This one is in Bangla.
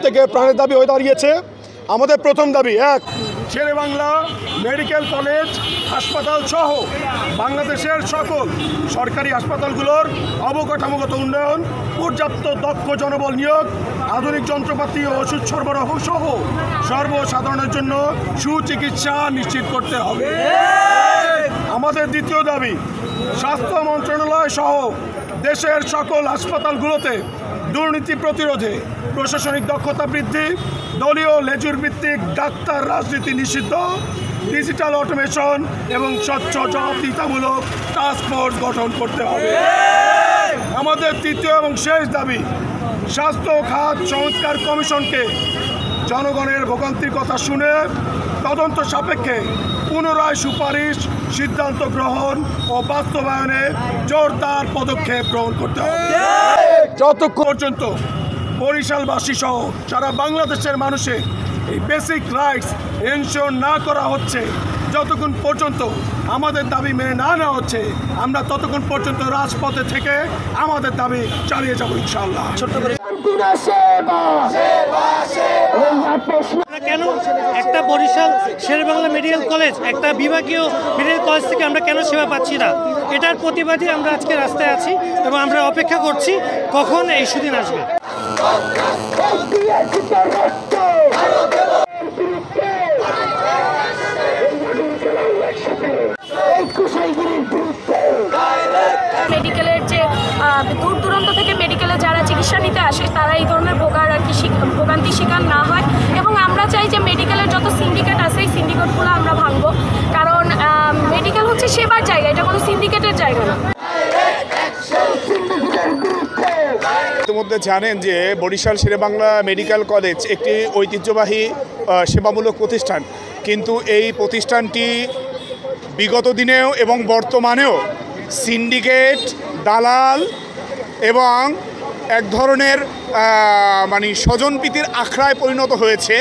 প্রত্যেকের প্রাণের দাবি হয়ে দাঁড়িয়েছে। আমাদের প্রথম দাবি, এক, শেরেবাংলা মেডিকেল কলেজ হাসপাতাল সহ বাংলাদেশের সকল সরকারি হাসপাতালগুলোর অবকাঠামোগত উন্নয়ন, পর্যাপ্ত দক্ষ জনবল নিয়োগ, আধুনিক যন্ত্রপাতি ও ওষুধ সরবরাহ সহ সর্বসাধারণের জন্য সুচিকিৎসা নিশ্চিত করতে হবে। আমাদের দ্বিতীয় দাবি, স্বাস্থ্য মন্ত্রণালয় সহ দেশের সকল হাসপাতালগুলোতে দুর্নীতি প্রতিরোধে প্রশাসনিক দক্ষতা বৃদ্ধি, দলীয় লেজুর ভিত্তিক ডাক্তার রাজনীতি নিষিদ্ধ, ডিজিটাল অটোমেশন এবং স্বচ্ছ জবাবদিহিতামূলক টাস্ক ফোর্স গঠন করতে হবে। আমাদের তৃতীয় এবং শেষ দাবি, স্বাস্থ্য খাত সংস্কার কমিশনকে জনগণের ভোগান্তির কথা শুনে তদন্ত সাপেক্ষে পুনরায় সুপারিশ, সিদ্ধান্ত গ্রহণ ও বাস্তবায়নে জোরদার পদক্ষেপ গ্রহণ করতে হবে। যতক্ষণ পর্যন্ত বরিশালবাসী সহ সারা বাংলাদেশের মানুষের এই বেসিক রাইটস এনশিওর না করা হচ্ছে, যতক্ষণ পর্যন্ত আমাদের দাবি মেনে না নেওয়া হচ্ছে, আমরা ততক্ষণ পর্যন্ত রাজপথে থেকে আমাদের দাবি চালিয়ে যাব ইনশাআল্লাহ। কেন একটা বরিশাল শেরেবাংলা মেডিকেল কলেজ, একটা বিভাগীয় মেডিকেল কলেজ থেকে আমরা কেন সেবা পাচ্ছি না, এটার প্রতিবাদে আমরা আজকে রাস্তায় আছি এবং আমরা অপেক্ষা করছি কখন এই সুদিন আসবে। মেডিকেলের যে দূর দূরান্ত থেকে মেডিকেলে যারা চিকিৎসা নিতে আসে তারা এই ধরনের ভোগান্তি শিকার না হয়, এবং আমরা চাই যে মেডিকেলের যত সিন্ডিকেট আছে এই সিন্ডিকেটগুলো আমরা ভাঙবো, কারণ মেডিকেল হচ্ছে সেবার জায়গা, এটা কোনো সিন্ডিকেটের জায়গা না। ইতিমধ্যে জানেন যে বরিশাল শেরেবাংলা মেডিকেল কলেজ একটি ঐতিহ্যবাহী সেবামূলক প্রতিষ্ঠান, কিন্তু এই প্রতিষ্ঠানটি বিগত দিনেও এবং বর্তমানেও সিন্ডিকেট, দালাল এবং এক ধরনের স্বজনপ্রীতির আখড়ায় পরিণত হয়েছে।